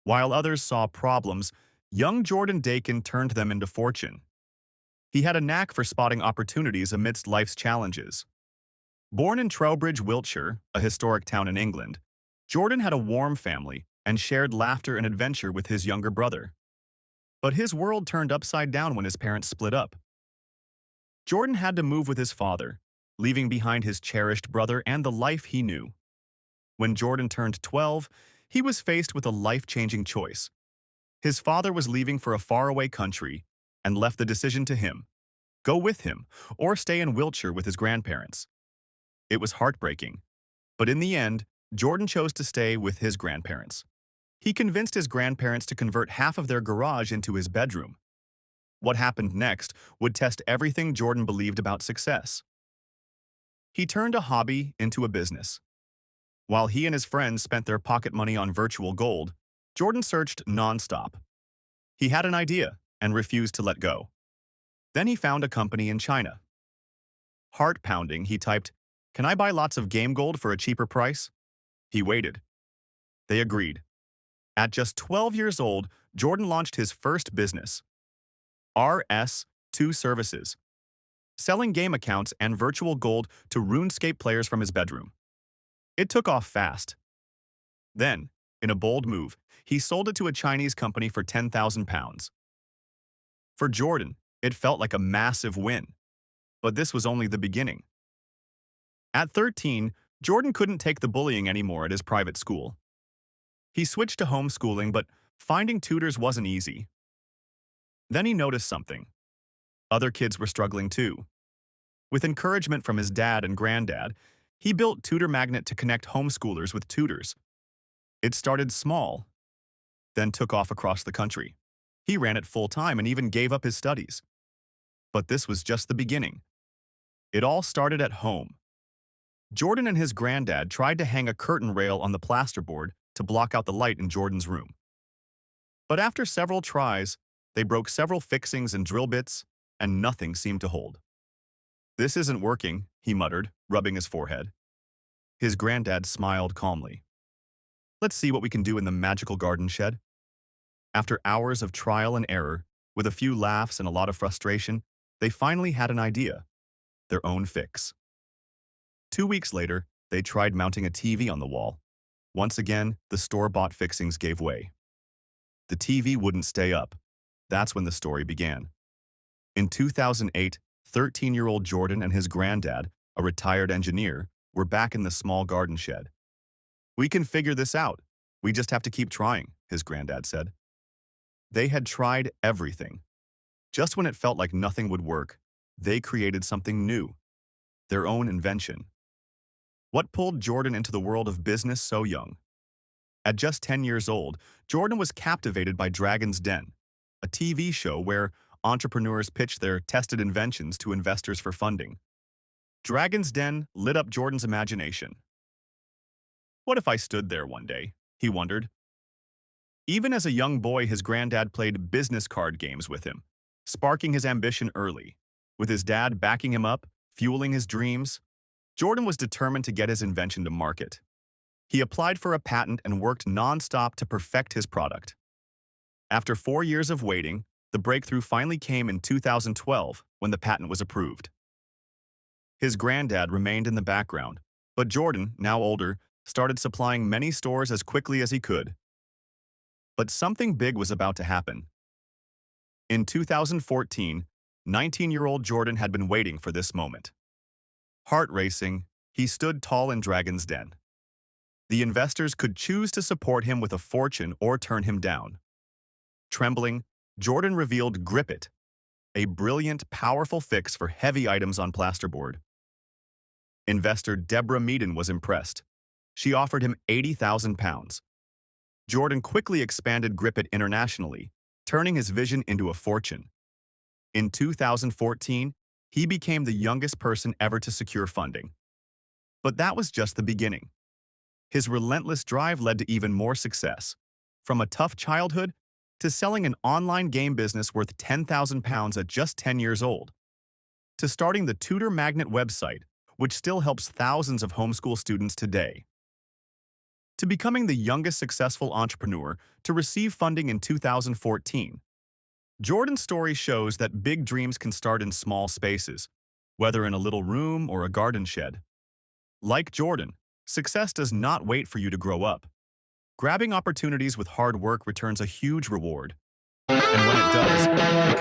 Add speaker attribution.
Speaker 1: While others saw problems, young Jordan Daykin turned them into fortune. He had a knack for spotting opportunities amidst life's challenges. Born in Trowbridge, Wiltshire, a historic town in England, Jordan had a warm family and shared laughter and adventure with his younger brother. But his world turned upside down when his parents split up. Jordan had to move with his father, leaving behind his cherished brother and the life he knew. When Jordan turned 12, he was faced with a life-changing choice. His father was leaving for a faraway country and left the decision to him: go with him or stay in Wiltshire with his grandparents. It was heartbreaking, but in the end, Jordan chose to stay with his grandparents. He convinced his grandparents to convert half of their garage into his bedroom. What happened next would test everything Jordan believed about success. He turned a hobby into a business. While he and his friends spent their pocket money on virtual gold, Jordan searched nonstop. He had an idea and refused to let go. Then he found a company in China. Heart-pounding, he typed, "Can I buy lots of game gold for a cheaper price?" He waited. They agreed. At just 12 years old, Jordan launched his first business, RS2 Services, selling game accounts and virtual gold to RuneScape players from his bedroom. It took off fast. Then, in a bold move, he sold it to a Chinese company for £10,000. For Jordan, it felt like a massive win. But this was only the beginning. At 13, Jordan couldn't take the bullying anymore at his private school. He switched to homeschooling, but finding tutors wasn't easy. Then he noticed something. Other kids were struggling too. With encouragement from his dad and granddad, he built Tutor Magnet to connect homeschoolers with tutors. It started small, then took off across the country. He ran it full-time and even gave up his studies. But this was just the beginning. It all started at home. Jordan and his granddad tried to hang a curtain rail on the plasterboard to block out the light in Jordan's room. But after several tries, they broke several fixings and drill bits, and nothing seemed to hold. "This isn't working," he muttered, rubbing his forehead. His granddad smiled calmly. "Let's see what we can do in the magical garden shed." After hours of trial and error, with a few laughs and a lot of frustration, they finally had an idea: their own fix. 2 weeks later, they tried mounting a TV on the wall. Once again, the store-bought fixings gave way. The TV wouldn't stay up. That's when the story began. In 2008, 13-year-old Jordan and his granddad, a retired engineer, were back in the small garden shed. "We can figure this out. We just have to keep trying," his granddad said. They had tried everything. Just when it felt like nothing would work, they created something new, their own invention. What pulled Jordan into the world of business so young? At just 10 years old, Jordan was captivated by Dragon's Den, a TV show where entrepreneurs pitched their tested inventions to investors for funding. Dragon's Den lit up Jordan's imagination. What if I stood there one day? He wondered. Even as a young boy, his granddad played business card games with him, sparking his ambition early. With his dad backing him up, fueling his dreams, Jordan was determined to get his invention to market. He applied for a patent and worked non-stop to perfect his product. After 4 years of waiting, the breakthrough finally came in 2012 when the patent was approved. His granddad remained in the background, but Jordan, now older, started supplying many stores as quickly as he could. But something big was about to happen. In 2014, 19-year-old Jordan had been waiting for this moment. Heart racing, he stood tall in Dragon's Den. The investors could choose to support him with a fortune or turn him down. Trembling, Jordan revealed Grip It, a brilliant, powerful fix for heavy items on plasterboard. Investor Deborah Meaden was impressed. She offered him £80,000. Jordan quickly expanded Grip It internationally, turning his vision into a fortune. In 2014, he became the youngest person ever to secure funding. But that was just the beginning. His relentless drive led to even more success, from a tough childhood to selling an online game business worth £10,000 at just 10 years old, to starting the Tutor Magnet website, which still helps thousands of homeschool students today. to becoming the youngest successful entrepreneur to receive funding in 2014. Jordan's story shows that big dreams can start in small spaces, whether in a little room or a garden shed. Like Jordan, success does not wait for you to grow up. Grabbing opportunities with hard work returns a huge reward. And when it does, it can